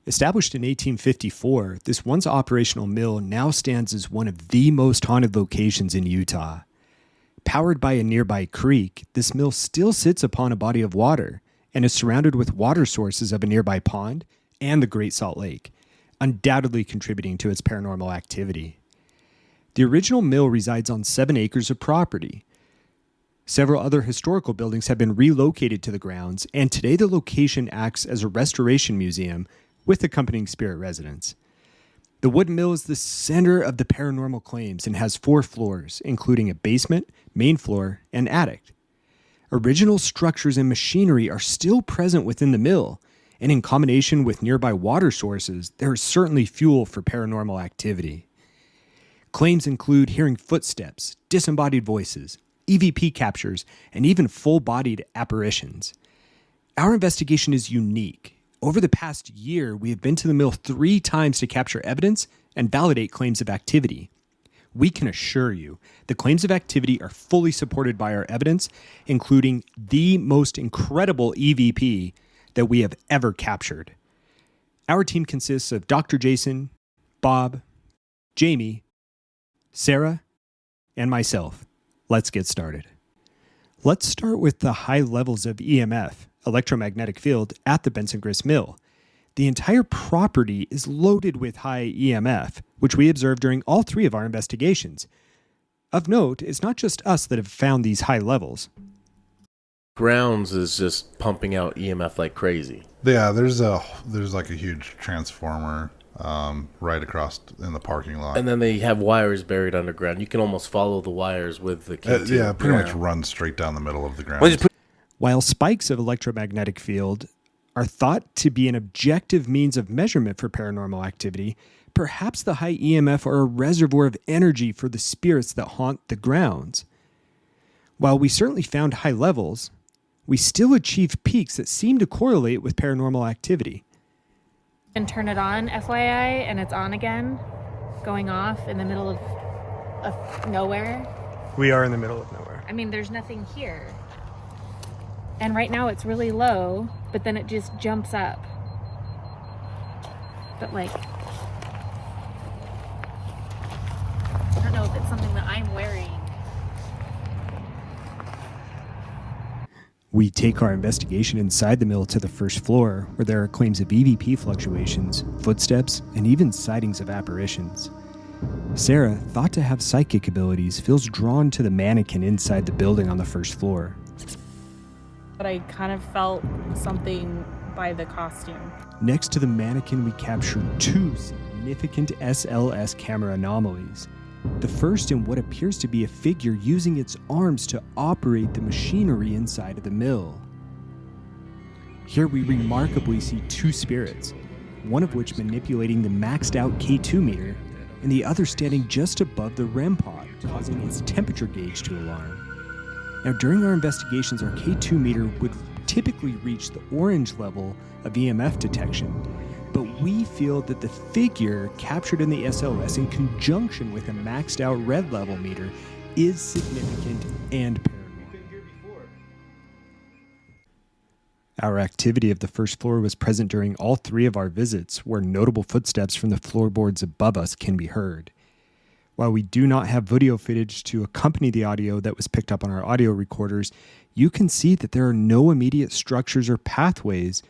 Established in 1854, this once operational mill now stands as one of the most haunted locations in Utah. Powered by a nearby creek, this mill still sits upon a body of water and is surrounded with water sources of a nearby pond and the Great Salt Lake, undoubtedly contributing to its paranormal activity. The original mill resides on 7 acres of property. Several other historical buildings have been relocated to the grounds, and today the location acts as a restoration museum with accompanying spirit residents. The wood mill is the center of the paranormal claims and has 4 floors, including a basement, main floor, and attic. Original structures and machinery are still present within the mill, and in combination with nearby water sources, there is certainly fuel for paranormal activity. Claims include hearing footsteps, disembodied voices, EVP captures, and even full-bodied apparitions. Our investigation is unique. Over the past year, we have been to the mill 3 times to capture evidence and validate claims of activity. We can assure you the claims of activity are fully supported by our evidence, including the most incredible EVP that we have ever captured. Our team consists of Dr. Jason, Bob, Jamie, Sarah, and myself. Let's get started. Let's start with the high levels of EMF, electromagnetic field, at the Benson Grist Mill. The entire property is loaded with high EMF, which we observed during all 3 of our investigations. Of note, it's not just us that have found these high levels. Grounds is just pumping out EMF like crazy. Yeah, there's like a huge transformer right across in the parking lot. And then they have wires buried underground. You can almost follow the wires with the KT. Yeah, pretty much run straight down the middle of the ground. While spikes of electromagnetic field are thought to be an objective means of measurement for paranormal activity, perhaps the high EMF are a reservoir of energy for the spirits that haunt the grounds. While we certainly found high levels, we still achieved peaks that seem to correlate with paranormal activity. And turn it on, FYI, and it's on again, going off in the middle of nowhere. We are in the middle of nowhere. I mean, there's nothing here. And right now it's really low, but then it just jumps up. But like, I don't know if it's something that I'm wearing. We take our investigation inside the mill to the first floor, where there are claims of EVP fluctuations, footsteps, and even sightings of apparitions. Sarah, thought to have psychic abilities, feels drawn to the mannequin inside the building on the first floor. But I kind of felt something by the costume. Next to the mannequin, we captured 2 significant SLS camera anomalies. The first in what appears to be a figure using its arms to operate the machinery inside of the mill. Here we remarkably see 2 spirits, one of which manipulating the maxed out K2 meter, and the other standing just above the REM pod, causing its temperature gauge to alarm. Now, during our investigations, our K2 meter would typically reach the orange level of EMF detection, but we feel that the figure captured in the SLS in conjunction with a maxed out red level meter is significant and paranormal. Our activity of the first floor was present during all 3 of our visits, where notable footsteps from the floorboards above us can be heard. While we do not have video footage to accompany the audio that was picked up on our audio recorders, you can see that there are no immediate structures or pathways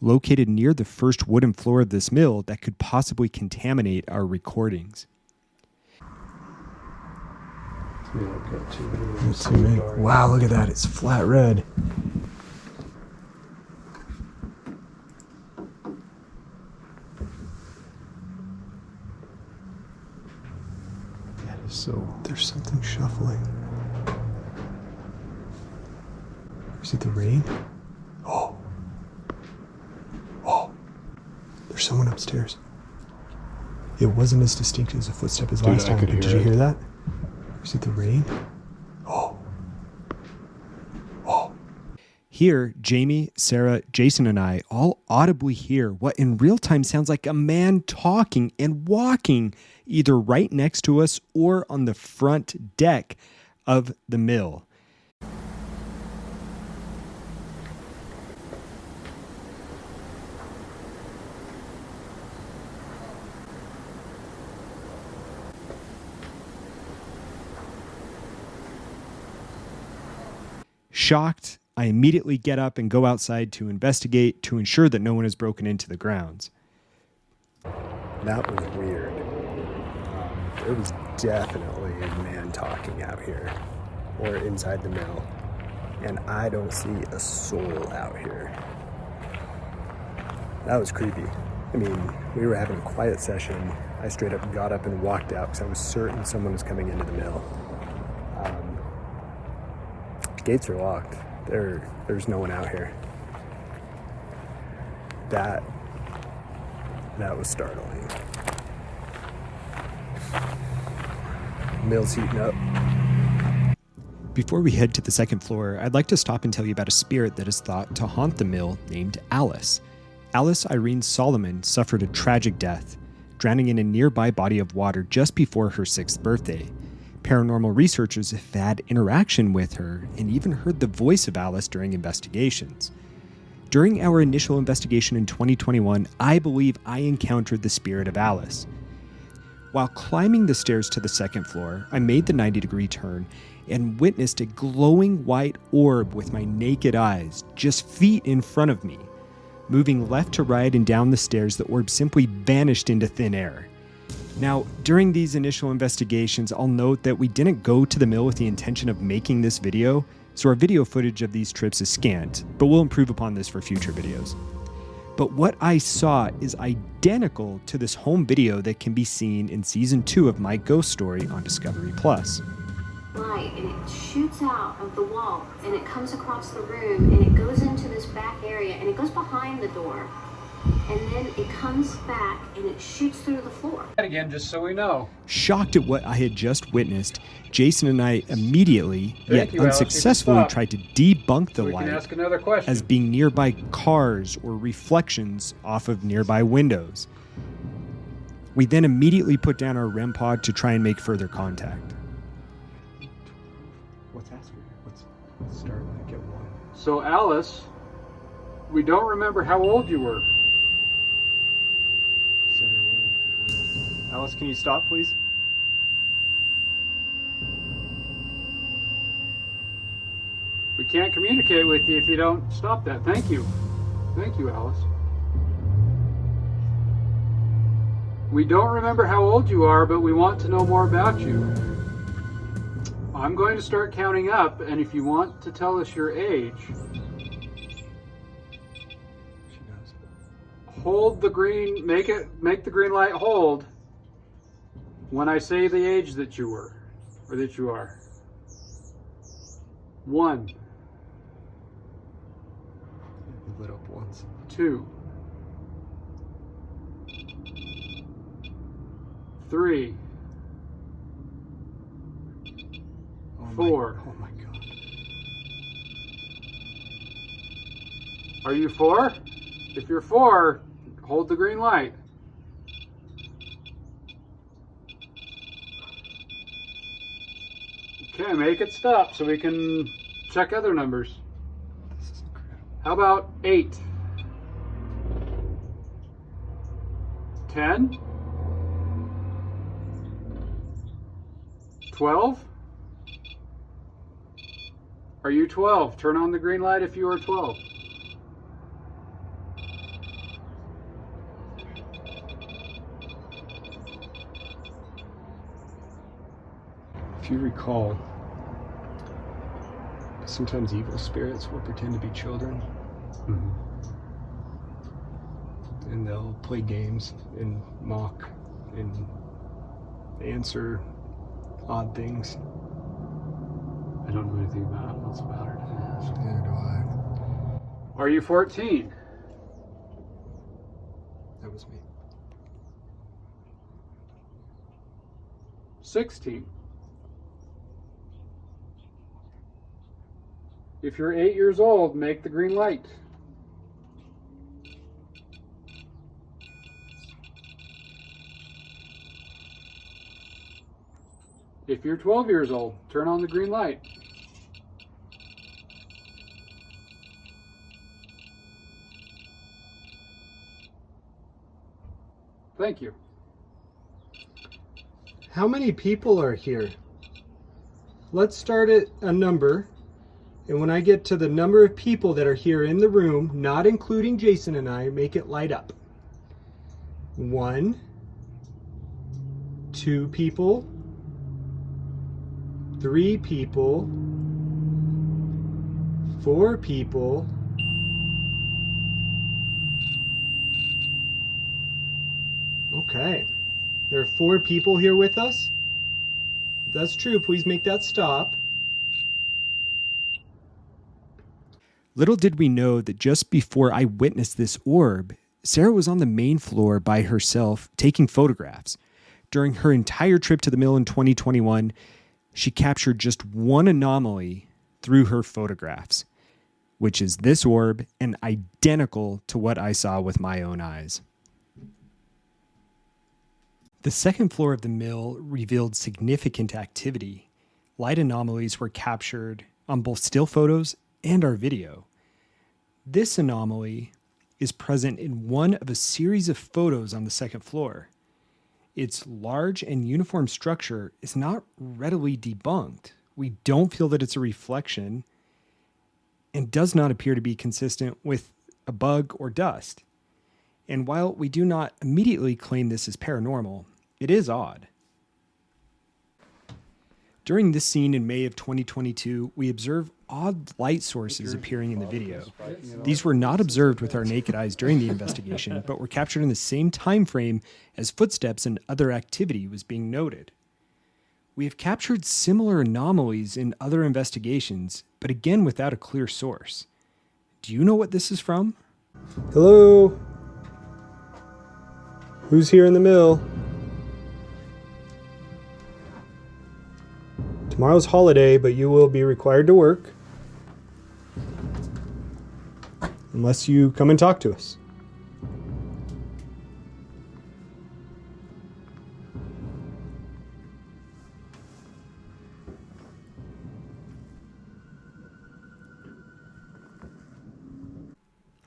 located near the first wooden floor of this mill that could possibly contaminate our recordings. Wow, look at that. It's flat red. So there's something shuffling. Is it the rain? Oh. There's someone upstairs. It wasn't as distinct as a footstep as last time, but did you hear that? Is it the rain? Oh. Here, Jamie, Sarah, Jason, and I all audibly hear what in real time sounds like a man talking and walking either right next to us or on the front deck of the mill. Shocked, I immediately get up and go outside to investigate to ensure that no one has broken into the grounds. That was weird. There was definitely a man talking out here, or inside the mill, and I don't see a soul out here. That was creepy. I mean, we were having a quiet session. I straight up got up and walked out because I was certain someone was coming into the mill. Gates are locked. There's no one out here. That was startling. Mill's heating up. Before we head to the second floor, I'd like to stop and tell you about a spirit that is thought to haunt the mill named Alice. Alice Irene Solomon suffered a tragic death, drowning in a nearby body of water just before her 6th birthday. Paranormal researchers have had interaction with her and even heard the voice of Alice during investigations. During our initial investigation in 2021, I believe I encountered the spirit of Alice. While climbing the stairs to the second floor, I made the 90-degree turn and witnessed a glowing white orb with my naked eyes, just feet in front of me. Moving left to right and down the stairs, the orb simply vanished into thin air. Now, during these initial investigations, I'll note that we didn't go to the mill with the intention of making this video, so our video footage of these trips is scant, but we'll improve upon this for future videos. But what I saw is identical to this home video that can be seen in Season 2 of my ghost story on Discovery+. Light, and it shoots out of the wall, and it comes across the room, and it goes into this back area, and it goes behind the door. And then it comes back and it shoots through the floor. Again, just so we know. Shocked at what I had just witnessed, Jason and I immediately, yet you, Alex. unsuccessfully, You can stop. tried to debunk the We can light ask another question. as being nearby cars or reflections off of nearby windows. We then immediately put down our REM pod to try and make further contact. Let's start like at 1. So, Alice, we don't remember how old you were. Said her name. Alice, can you stop, please? We can't communicate with you if you don't stop that. Thank you. Thank you, Alice. We don't remember how old you are, but we want to know more about you. I'm going to start counting up, and if you want to tell us your age, hold the green, make the green light hold when I say the age that you were, or that you are. 1. Lit up once. 2. 3. 4. Oh my god. Are you 4? If you're 4, hold the green light. Okay, make it stop so we can check other numbers. This is incredible. How about 8? 10? 12? Are you 12? Turn on the green light if you are 12. If you recall, sometimes evil spirits will pretend to be children. And they'll play games and mock and answer odd things. I don't know anything about it. What's about her? Neither do I. Are you 14? That was me. 16? If you're 8 years old, make the green light. If you're 12 years old, turn on the green light. Thank you. How many people are here? Let's start at a number, And when I get to the number of people that are here in the room, not including Jason and I, make it light up. 1, 2 people, 3 people, 4 people, okay. There are 4 people here with us. If that's true, please make that stop. Little did we know that just before I witnessed this orb, Sarah was on the main floor by herself taking photographs. During her entire trip to the mill in 2021, she captured just one anomaly through her photographs, which is this orb and identical to what I saw with my own eyes. The second floor of the mill revealed significant activity. Light anomalies were captured on both still photos and our video. This anomaly is present in one of a series of photos on the second floor. Its large and uniform structure is not readily debunked. We don't feel that it's a reflection and does not appear to be consistent with a bug or dust. And while we do not immediately claim this as paranormal, it is odd. During this scene in May of 2022, we observe odd light sources appearing in the video. These were not observed with our naked eyes during the investigation, but were captured in the same time frame as footsteps and other activity was being noted. We have captured similar anomalies in other investigations, but again without a clear source. Do you know what this is from? Hello? Who's here in the mill? Tomorrow's holiday, but you will be required to work. Unless you come and talk to us.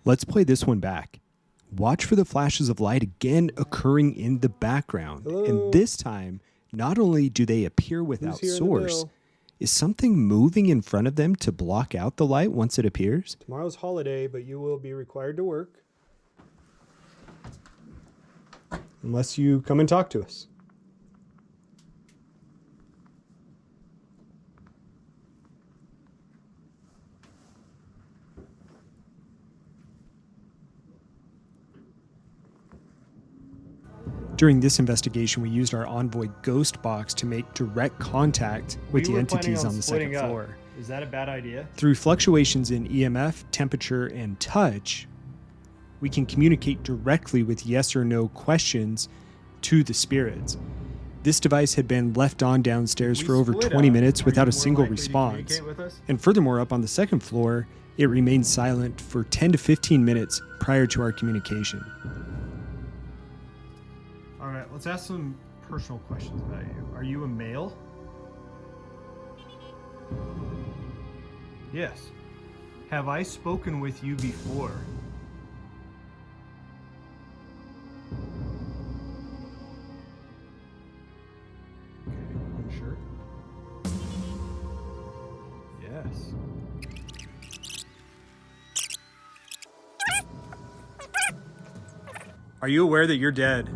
Let's play this one back. Watch for the flashes of light again occurring in the background. Hello? And this time, not only do they appear without source, is something moving in front of them to block out the light once it appears? Tomorrow's holiday, but you will be required to work. Unless you come and talk to us. During this investigation, we used our Onvoy ghost box to make direct contact with the entities on the second floor. Is that a bad idea? Through fluctuations in EMF, temperature, and touch, we can communicate directly with yes or no questions to the spirits. This device had been left on downstairs for over 20 minutes without a single response. And furthermore, up on the second floor, it remained silent for 10 to 15 minutes prior to our communication. All right, let's ask some personal questions about you. Are you a male? Yes. Have I spoken with you before? Okay, unsure. Yes. Are you aware that you're dead?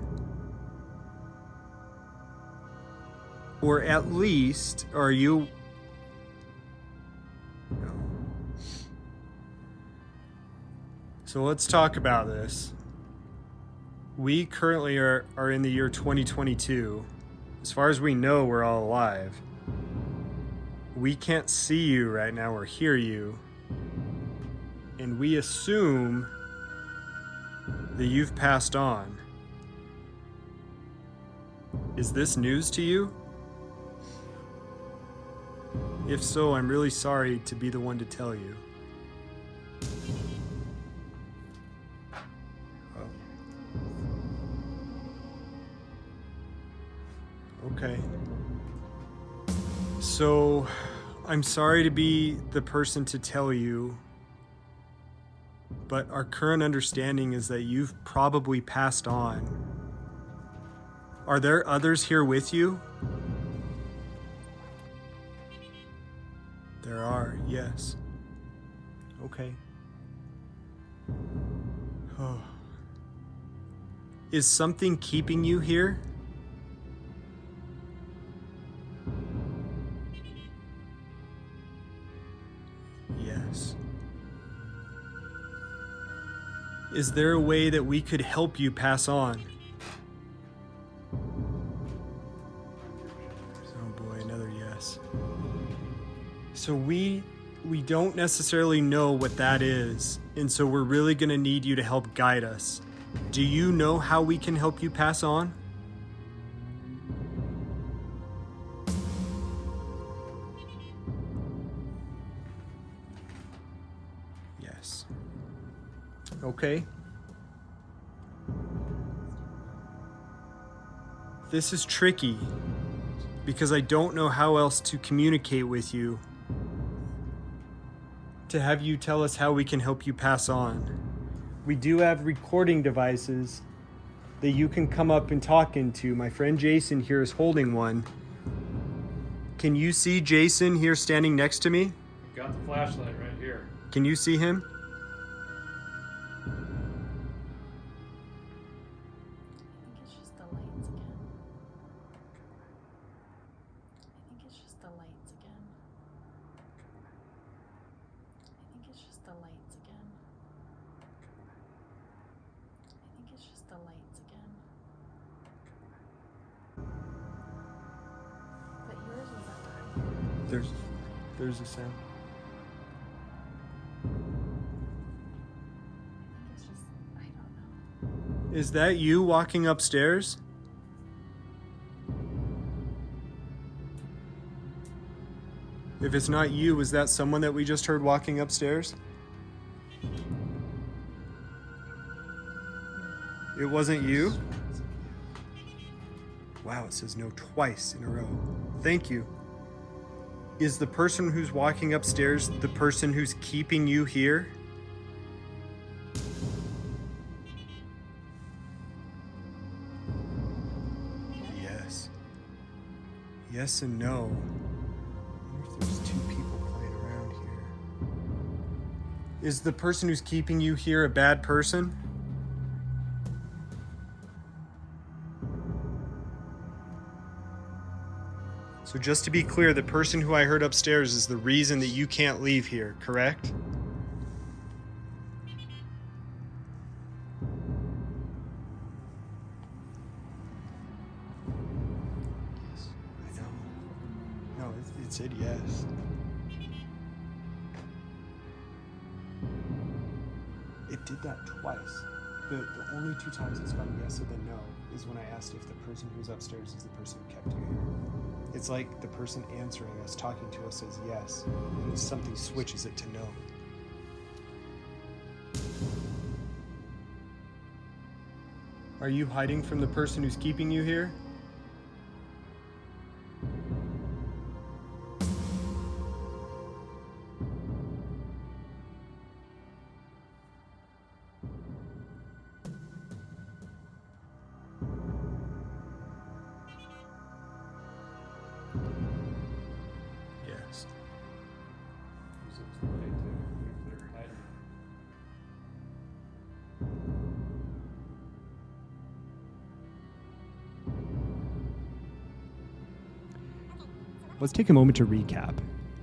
Or at least, are you... No. So let's talk about this. We currently are in the year 2022. As far as we know, we're all alive. We can't see you right now or hear you. And we assume that you've passed on. Is this news to you? If so, I'm really sorry to be the one to tell you. Okay. So, I'm sorry to be the person to tell you, but our current understanding is that you've probably passed on. Are there others here with you? There are, yes. Okay. Oh. Is something keeping you here? Yes. Is there a way that we could help you pass on? Oh boy, another yes. So we don't necessarily know what that is, and so we're really going to need you to help guide us. Do you know how we can help you pass on? Yes. Okay. This is tricky because I don't know how else to communicate with you to have you tell us how we can help you pass on. We do have recording devices that you can come up and talk into. My friend Jason here is holding one. Can you see Jason here standing next to me? Got the flashlight right here. Can you see him? I think it's just the lights again. I think it's just the lights again. I think it's just the lights again. I think it's just the lights again. But yours was up higher. There's a sound. I think it's just, I don't know. Is that you walking upstairs? If it's not you, was that someone that we just heard walking upstairs? It wasn't you? Wow, it says no twice in a row. Thank you. Is the person who's walking upstairs the person who's keeping you here? Yes. Yes and no. I wonder if there's two people playing around here. Is the person who's keeping you here a bad person? So just to be clear, the person who I heard upstairs is the reason that you can't leave here, correct? Yes, I know. No, it said yes. It did that twice. The only two times it's gone yes and then no is when I asked if the person who's upstairs is the person who kept you here. It's like the person answering us, talking to us, says yes, and then something switches it to no. Are you hiding from the person who's keeping you here? Yes. Let's take a moment to recap.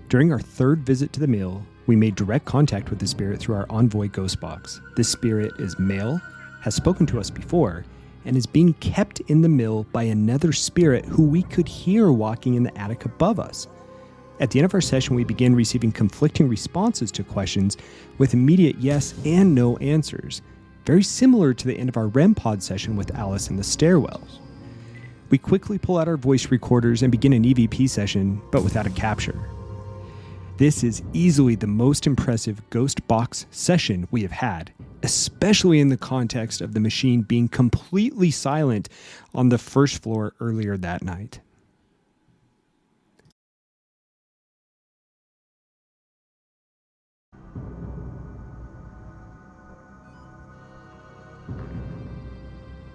During our third visit to the mill, we made direct contact with the spirit through our Onvoy ghost box. This spirit is male, has spoken to us before, and is being kept in the mill by another spirit who we could hear walking in the attic above us. At the end of our session, we began receiving conflicting responses to questions with immediate yes and no answers, very similar to the end of our REM pod session with Alice in the stairwell. We quickly pull out our voice recorders and begin an EVP session, but without a capture. This is easily the most impressive ghost box session we have had, especially in the context of the machine being completely silent on the first floor earlier that night.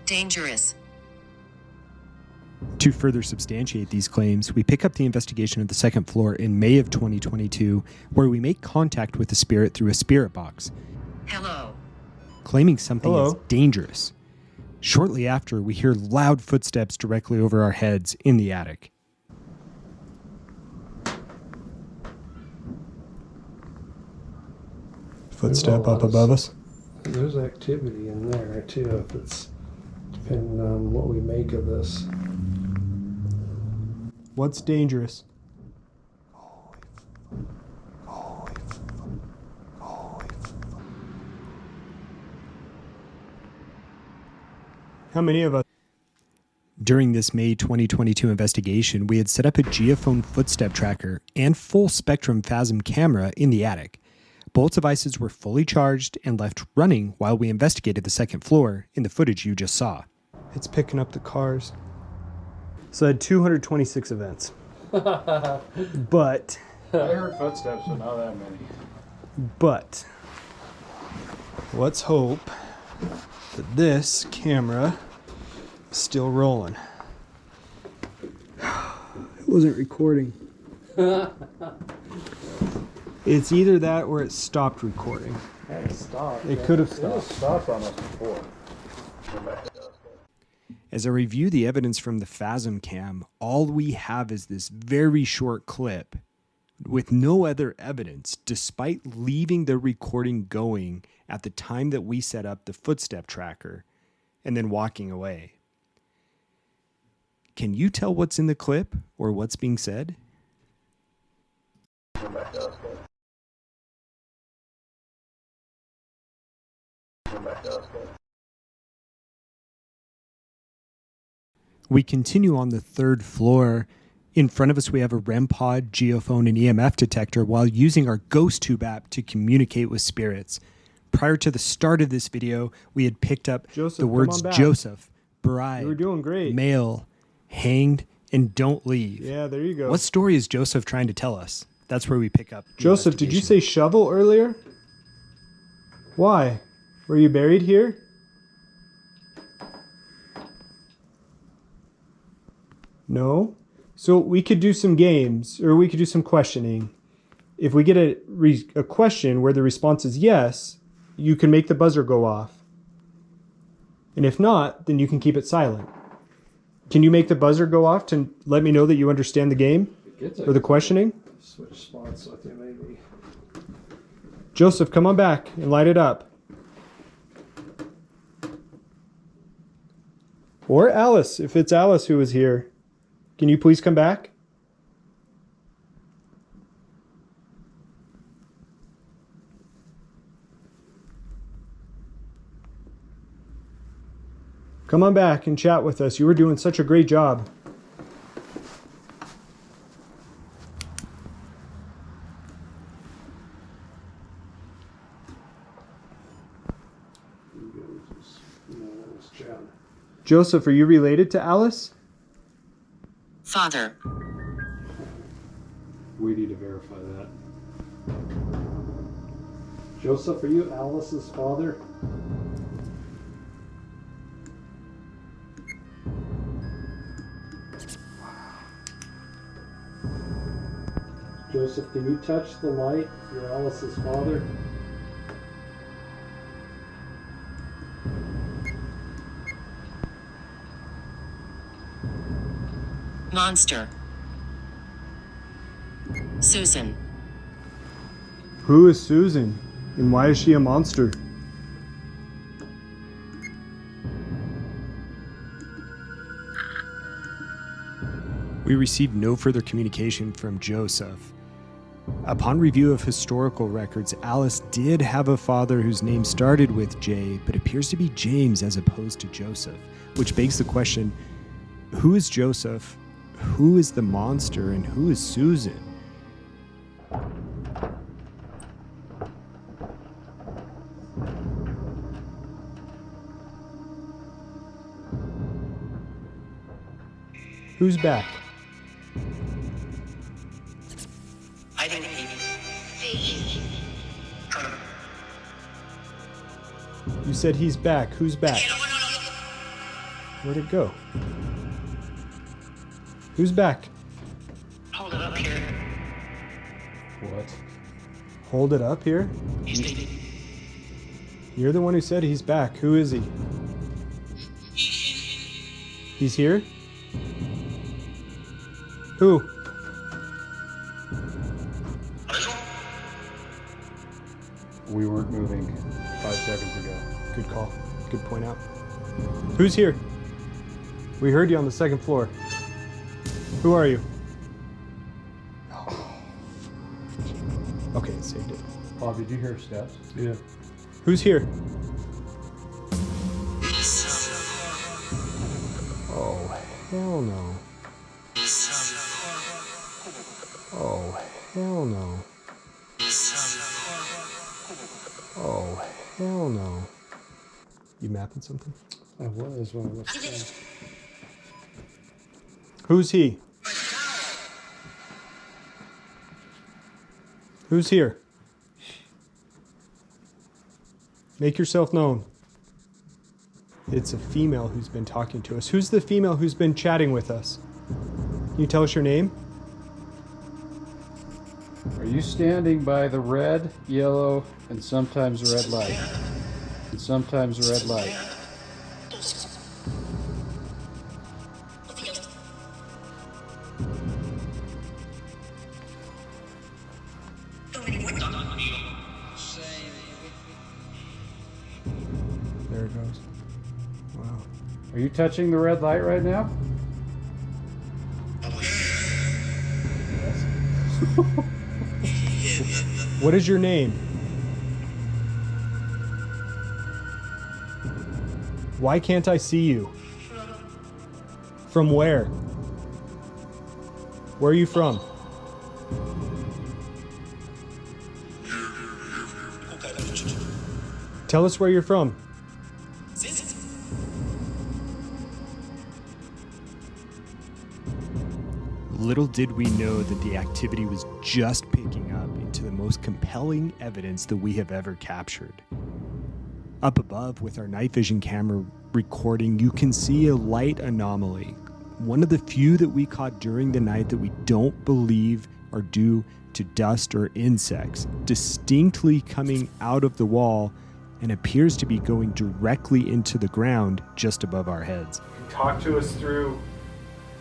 Dangerous. To further substantiate these claims, we pick up the investigation of the second floor in May of 2022, where we make contact with the spirit through a spirit box. Hello. Claiming something Hello. is dangerous. Shortly after, we hear loud footsteps directly over our heads in the attic. Footstep up above us. There's activity in there too, if it's depending on what we make of this. What's dangerous? How many of us? During this May 2022 investigation, we had set up a geophone footstep tracker and full spectrum phasm camera in the attic. Both devices were fully charged and left running while we investigated the second floor in the footage you just saw. It's picking up the cars. So I had 226 events. But I heard footsteps, but not that many. But let's hope that this camera is still rolling. It wasn't recording. It's either that or it stopped recording. It stopped. It could have It stopped. stopped on us before. As I review the evidence from the Phasm cam, all we have is this very short clip with no other evidence, despite leaving the recording going at the time that we set up the footstep tracker and then walking away. Can you tell what's in the clip or what's being said? We continue on the third floor. In front of us, we have a REM pod, geophone, and EMF detector while using our Ghost Tube app to communicate with spirits. Prior to the start of this video, we had picked up the words Joseph, bride, You were doing great. male, hanged, and don't leave. Yeah, there you go. What story is Joseph trying to tell us? That's where we pick up. the Joseph, did you investigation. say shovel earlier? Why? Were you buried here? No? So we could do some games, or we could do some questioning. If we get a question where the response is yes, you can make the buzzer go off. And if not, then you can keep it silent. Can you make the buzzer go off to let me know that you understand the game? Or the questioning? Switch spots with you, maybe. Joseph, come on back and light it up. Or Alice, if it's Alice who is here. Can you please come back? Come on back and chat with us. You were doing such a great job. Joseph, are you related to Alice? Father. We need to verify that. Joseph, are you Alice's father? Joseph, can you touch the light? You're Alice's father? Monster. Susan. Who is Susan? And why is she a monster? We received no further communication from Joseph. Upon review of historical records, Alice did have a father whose name started with J, but appears to be James as opposed to Joseph, which begs the question, who is Joseph, who is the monster, and who is Susan? Who's back? I think You said he's back. Who's back? Where'd it go? Who's back? Hold it up here. What? Hold it up here? You're the one who said he's back. Who is he? He's here? Who? We weren't moving 5 seconds ago. Good call. Good point out. Who's here? We heard you on the second floor. Who are you? Okay, it saved it. Bob, did you hear steps? Yeah. Who's here? Oh, hell no. Oh, hell no. Oh, hell no. You mapping something? I was when I was saying. Who's he? Who's here? Make yourself known. It's a female who's been talking to us. Who's the female who's been chatting with us? Can you tell us your name? Are you standing by the red, yellow, and sometimes red light? And sometimes red light. There it goes. Wow. Are you touching the red light right now? What is your name? Why can't I see you? From where? Where are you from? Tell us where you're from. Little did we know that the activity was just picking up into the most compelling evidence that we have ever captured. Up above with our night vision camera recording, you can see a light anomaly, one of the few that we caught during the night that we don't believe are due to dust or insects, distinctly coming out of the wall and appears to be going directly into the ground just above our heads. Talk to us through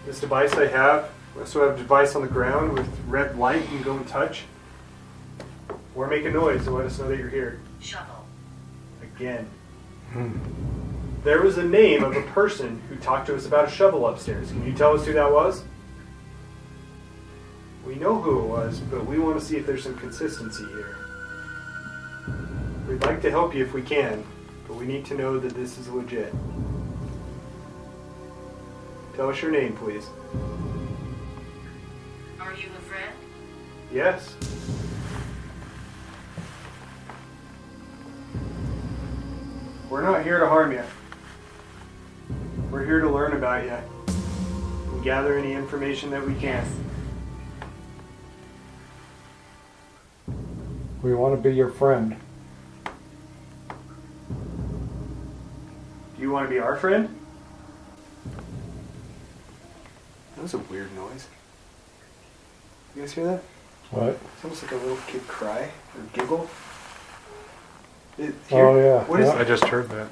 this device I have. So I have a device on the ground with red light you can go and touch. Or make a noise to let us know that you're here. Shovel. Again. There was a name of a person who talked to us about a shovel upstairs. Can you tell us who that was? We know who it was, but we want to see if there's some consistency here. We'd like to help you if we can, but we need to know that this is legit. Tell us your name, please. Are you a friend? Yes. We're not here to harm you. We're here to learn about you and gather any information that we can. We want to be your friend. Do you want to be our friend? That was a weird noise. You guys hear that? What? It's almost like a little kid cry or giggle. Oh, yeah. What is Yeah. it? I just heard that.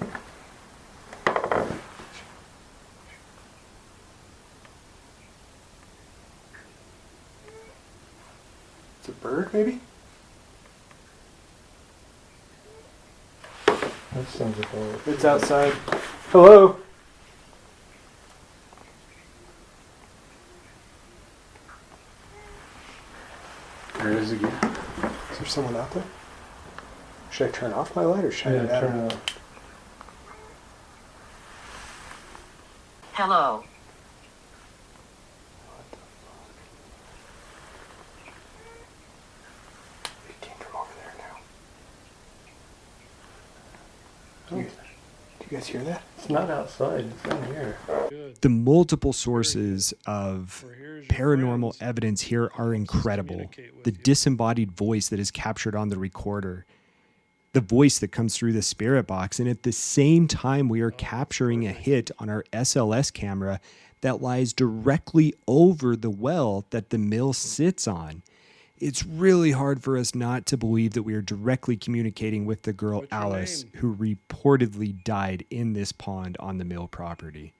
It's a bird, maybe? That sounds like a... It's outside. Hello? There it is again. Is there someone out there? Should I turn off my light or shine it out? turn it off. Hello. It came from over there now. Do you guys hear that? It's not outside. It's in here. The multiple sources of paranormal evidence here are incredible. The disembodied voice that is captured on the recorder, the voice that comes through the spirit box, and at the same time we are capturing a hit on our SLS camera that lies directly over the well that the mill sits on. It's really hard for us not to believe that we are directly communicating with the girl Alice, who reportedly died in this pond on the mill property.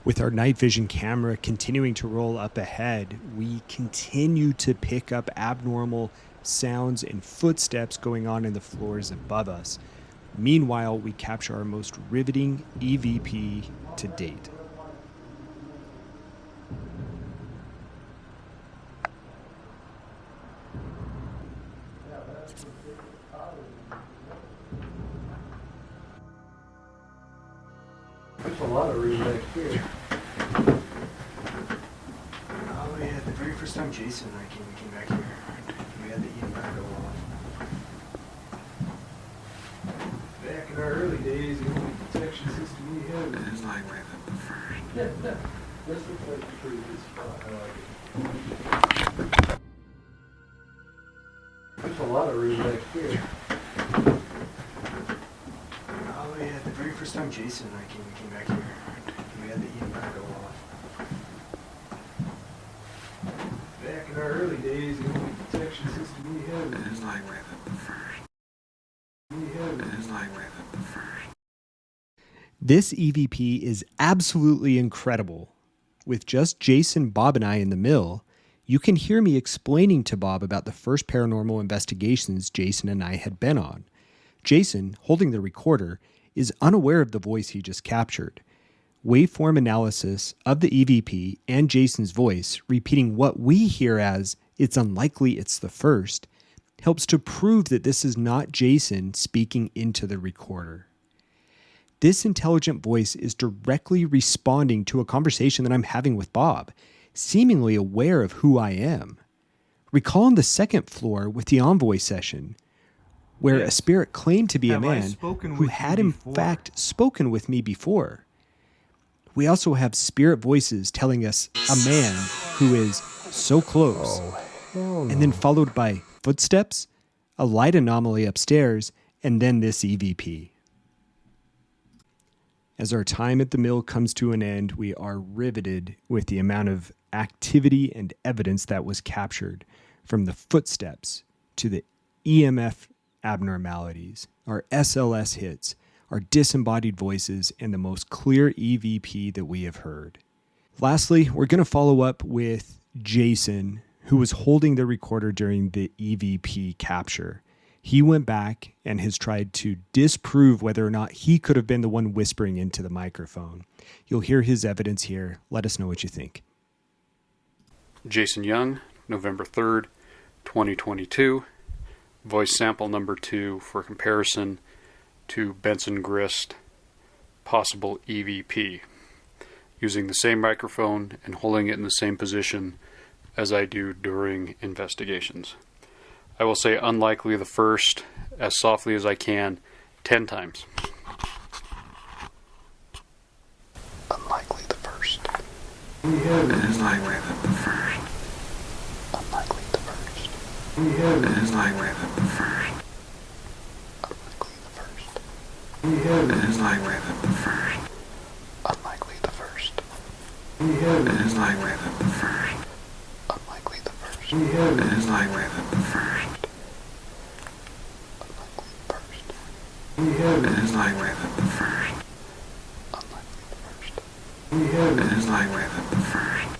With our night vision camera continuing to roll up ahead, we continue to pick up abnormal sounds and footsteps going on in the floors above us. Meanwhile, we capture our most riveting EVP to date. There's a lot of room back here. Oh yeah, the very first time Jason and I came back here, we had the EMF go off. Back in our early days, the only protection system we had was It's like way up the first. This looks like a pretty good spot. I like it. There's a lot of room back here. Oh yeah, the very first time Jason and I came back here, we had the EMF go off. back in our early days, the only protection system we had was It's like way up the first. It's like way up the first. This EVP is absolutely incredible. With just Jason, Bob, and I in the mill, you can hear me explaining to Bob about the first paranormal investigations Jason and I had been on. Jason, holding the recorder, is unaware of the voice he just captured. Waveform analysis of the EVP and Jason's voice, repeating what we hear as, "It's unlikely it's the first," helps to prove that this is not Jason speaking into the recorder. This intelligent voice is directly responding to a conversation that I'm having with Bob, seemingly aware of who I am. Recall on the second floor with the Onvoy session, where a spirit claimed to be a man who had in fact spoken with me before. We also have spirit voices telling us a man who is so close, and then followed by footsteps, a light anomaly upstairs, and then this EVP. As our time at the mill comes to an end, we are riveted with the amount of activity and evidence that was captured, from the footsteps to the EMF abnormalities, our SLS hits, our disembodied voices, and the most clear EVP that we have heard. Lastly, we're going to follow up with Jason, who was holding the recorder during the EVP capture. He went back and has tried to disprove whether or not he could have been the one whispering into the microphone. You'll hear his evidence here. Let us know what you think. Jason Young, November 3rd, 2022. Voice sample number 2 for comparison to Benson Grist, possible EVP. Using the same microphone and holding it in the same position as I do during investigations. I will say unlikely the first as softly as I can 10 times. Unlikely the first. It's like way up the first. Unlikely the first. It's like way up the first. Unlikely the first. It's like way up the first. Unlikely the first. It's like way up the first. Unlikely the first. It's like way up the first. It's like way up the first. Unlikely the first. It's like way up the first.